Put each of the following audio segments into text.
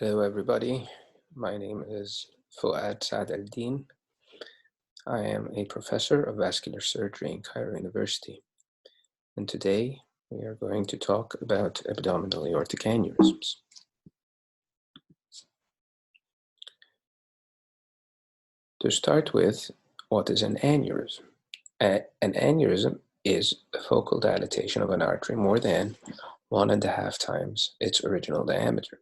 Hello everybody, my name is Fouad Saad al-Din. I am a professor of vascular surgery in Cairo University, and today we are going to talk about abdominal aortic aneurysms. To start with, what is an aneurysm? An aneurysm is a focal dilatation of an artery more than 1.5 times its original diameter.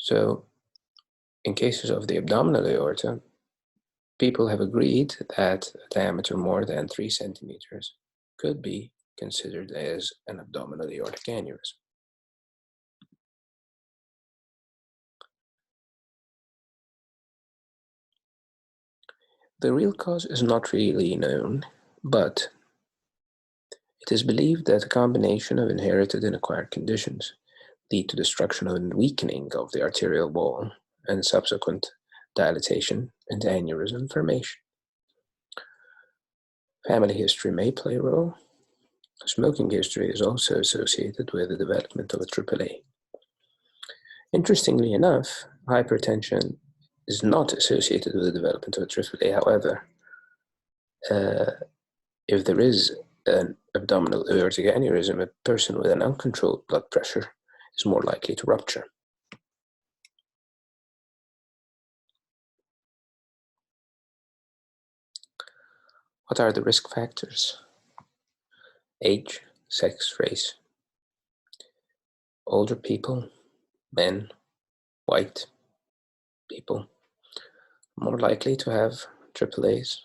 So, in cases of the abdominal aorta, people have agreed that a diameter more than 3 centimeters could be considered as an abdominal aortic aneurysm. The real cause is not really known, but it is believed that a combination of inherited and acquired conditions lead to destruction and weakening of the arterial wall and subsequent dilatation and aneurysm formation. Family history may play a role. Smoking history is also associated with the development of a AAA. Interestingly enough, hypertension is not associated with the development of a AAA. However, if there is an abdominal aortic aneurysm, a person with an uncontrolled blood pressure is more likely to rupture. What are the risk factors? Age, sex, race. Older people, men, white people, more likely to have AAAs.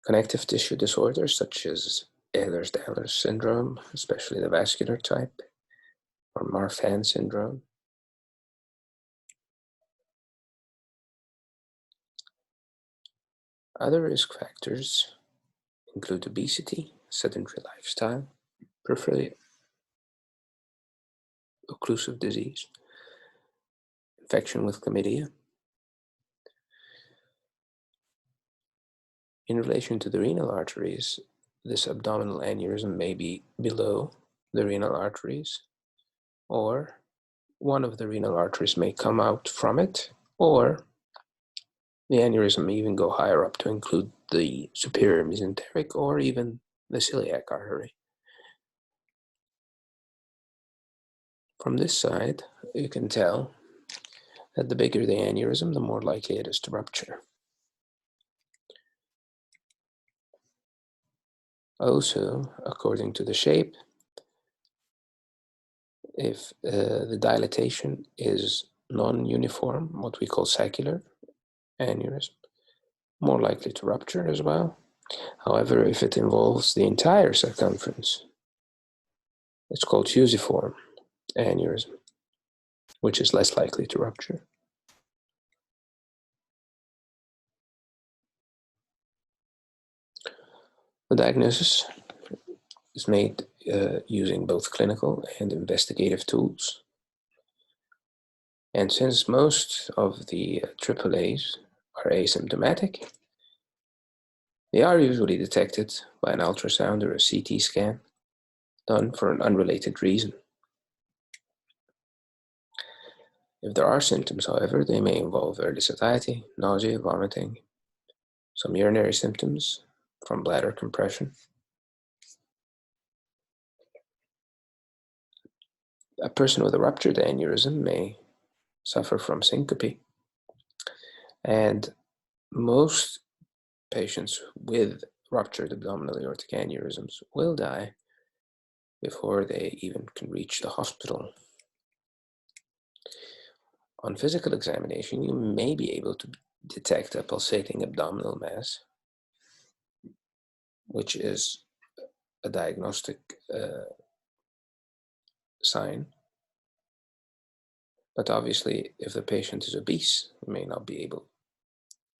Connective tissue disorders such as Ehlers-Danlos syndrome, especially the vascular type, or Marfan syndrome. Other risk factors include obesity, sedentary lifestyle, peripheral occlusive disease, infection with chlamydia. In relation to the renal arteries, this abdominal aneurysm may be below the renal arteries, or one of the renal arteries may come out from it, or the aneurysm may even go higher up to include the superior mesenteric or even the celiac artery. From this side, you can tell that the bigger the aneurysm, the more likely it is to rupture. Also, according to the shape, if the dilatation is non-uniform, what we call saccular aneurysm, more likely to rupture as well. However, if it involves the entire circumference, it's called fusiform aneurysm, which is less likely to rupture. The diagnosis is made using both clinical and investigative tools. And since most of the AAAs are asymptomatic, they are usually detected by an ultrasound or a CT scan done for an unrelated reason. If there are symptoms, however, they may involve early satiety, nausea, vomiting, some urinary symptoms from bladder compression. A person with a ruptured aneurysm may suffer from syncope, and most patients with ruptured abdominal aortic aneurysms will die before they even can reach the hospital. On physical examination, you may be able to detect a pulsating abdominal mass, which is a diagnostic sign. But obviously, if the patient is obese, you may not be able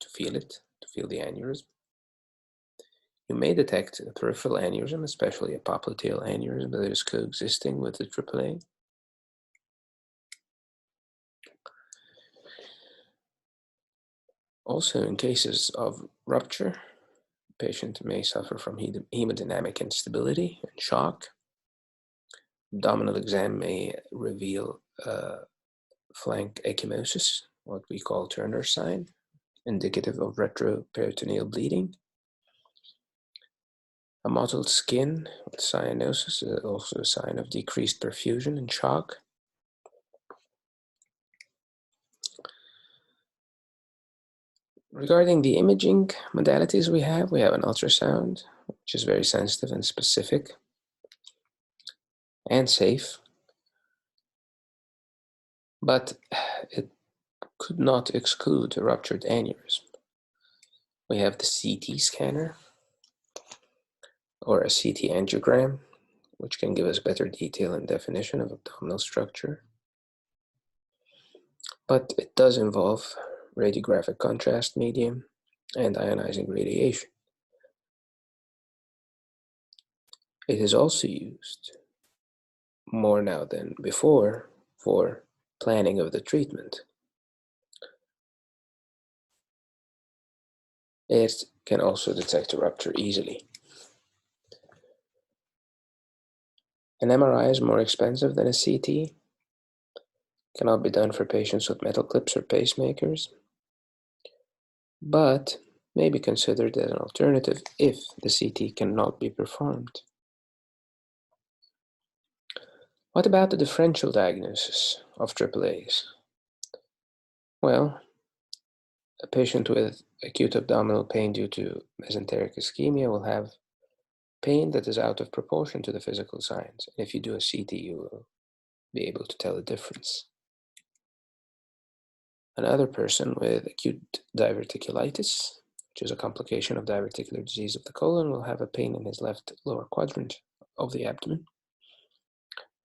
to feel it, to feel the aneurysm. You may detect a peripheral aneurysm, especially a popliteal aneurysm that is coexisting with the AAA. Also, in cases of rupture, the patient may suffer from hemodynamic instability and shock. Abdominal exam may reveal flank ecchymosis, what we call Turner's sign, indicative of retroperitoneal bleeding. A mottled skin with cyanosis is also a sign of decreased perfusion and shock. Regarding the imaging modalities we have an ultrasound, which is very sensitive and specific and safe, but it could not exclude a ruptured aneurysm. We have the CT scanner or a CT angiogram, which can give us better detail and definition of abdominal structure. But it does involve radiographic contrast medium and ionizing radiation. It is also used more now than before for planning of the treatment. It can also detect a rupture easily. An MRI is more expensive than a CT. Cannot be done for patients with metal clips or pacemakers, but may be considered as an alternative if the CT cannot be performed. What about the differential diagnosis of AAAs? Well, a patient with acute abdominal pain due to mesenteric ischemia will have pain that is out of proportion to the physical signs. And if you do a CT, you will be able to tell the difference. Another person with acute diverticulitis, which is a complication of diverticular disease of the colon, will have a pain in his left lower quadrant of the abdomen,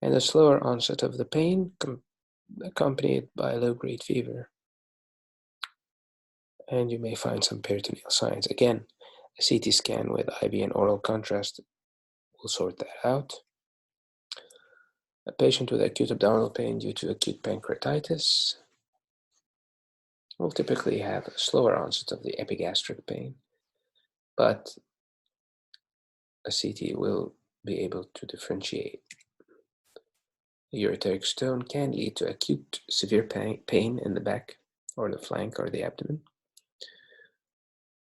and a slower onset of the pain accompanied by low-grade fever. And you may find some peritoneal signs. Again, a CT scan with IV and oral contrast will sort that out. A patient with acute abdominal pain due to acute pancreatitis will typically have a slower onset of the epigastric pain, but a CT will be able to differentiate. A ureteric stone can lead to acute severe pain in the back or the flank or the abdomen.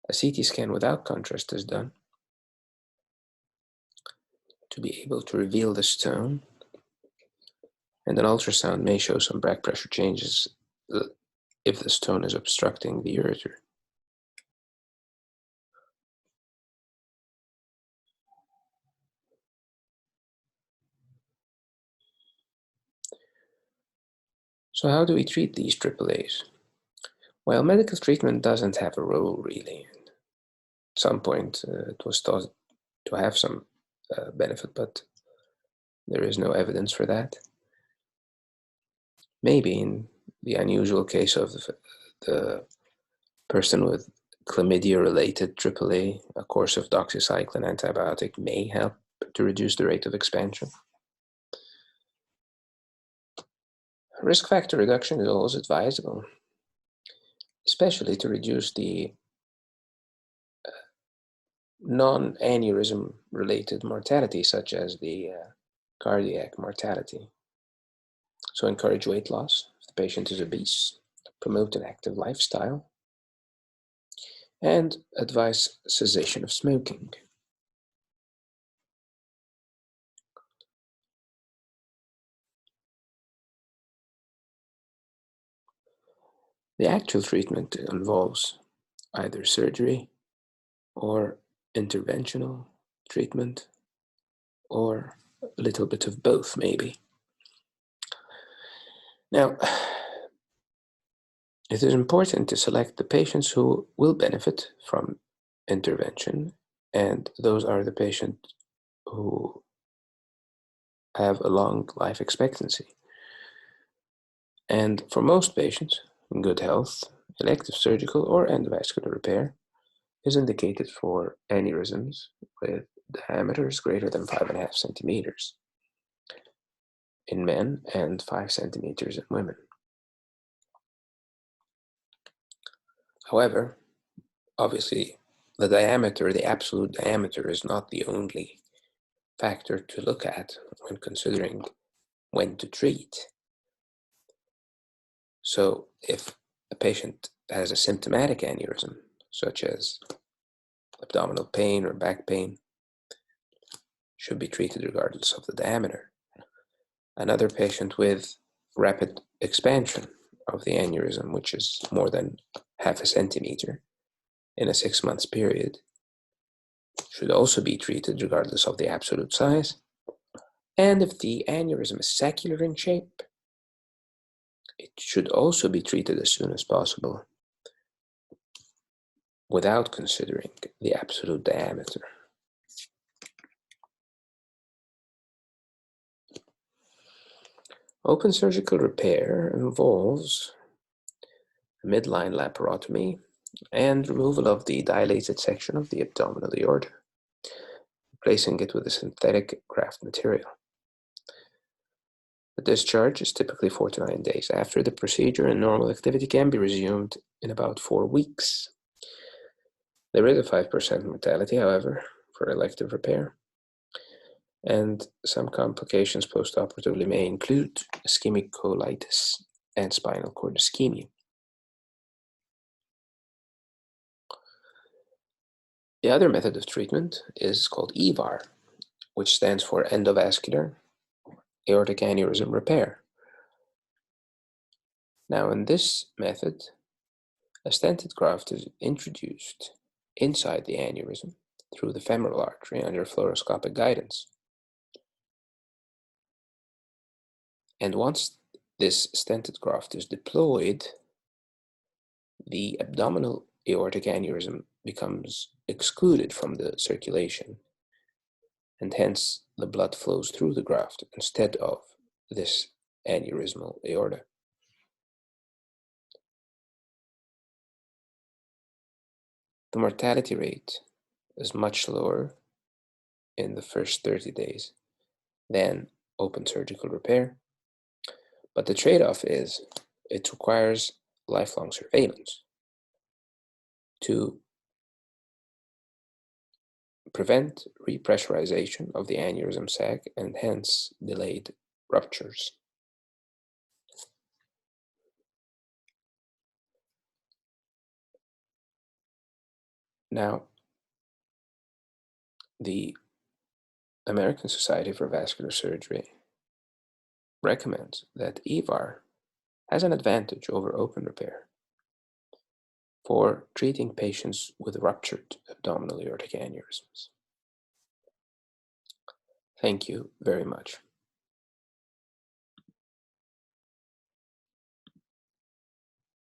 A CT scan without contrast is done to be able to reveal the stone, and an ultrasound may show some back pressure changes if the stone is obstructing the ureter. So how do we treat these AAAs? Well, medical treatment doesn't have a role really. At some point it was thought to have some benefit, but there is no evidence for that. Maybe in the unusual case of the person with chlamydia-related AAA, a course of doxycycline antibiotic may help to reduce the rate of expansion. Risk factor reduction is always advisable, especially to reduce the non-aneurysm related mortality, such as the cardiac mortality. So encourage weight loss if the patient is obese, promote an active lifestyle, and advise cessation of smoking. The actual treatment involves either surgery or interventional treatment, or a little bit of both, maybe. Now, it is important to select the patients who will benefit from intervention, and those are the patients who have a long life expectancy. And for most patients in good health, elective surgical or endovascular repair is indicated for aneurysms with diameters greater than 5.5 centimeters in men and 5 centimeters in women. However, obviously, the absolute diameter is not the only factor to look at when considering when to treat. So if a patient has a symptomatic aneurysm, such as abdominal pain or back pain, should be treated regardless of the diameter. Another patient with rapid expansion of the aneurysm, which is more than half a centimeter in a 6 months period, should also be treated regardless of the absolute size. And if the aneurysm is saccular in shape, it should also be treated as soon as possible without considering the absolute diameter. Open surgical repair involves a midline laparotomy and removal of the dilated section of the abdominal aorta, replacing it with a synthetic graft material. The discharge is typically 4 to 9 days after the procedure, and normal activity can be resumed in about 4 weeks. There is a 5% mortality, however, for elective repair, and some complications postoperatively may include ischemic colitis and spinal cord ischemia. The other method of treatment is called EVAR, which stands for endovascular aortic aneurysm repair. Now, in this method, a stented graft is introduced inside the aneurysm through the femoral artery under fluoroscopic guidance. And once this stented graft is deployed, the abdominal aortic aneurysm becomes excluded from the circulation, and hence the blood flows through the graft instead of this aneurysmal aorta. The mortality rate is much lower in the first 30 days than open surgical repair, but the trade-off is it requires lifelong surveillance to prevent repressurization of the aneurysm sac and hence delayed ruptures. Now, the American Society for Vascular Surgery recommends that EVAR has an advantage over open repair for treating patients with ruptured abdominal aortic aneurysms. Thank you very much.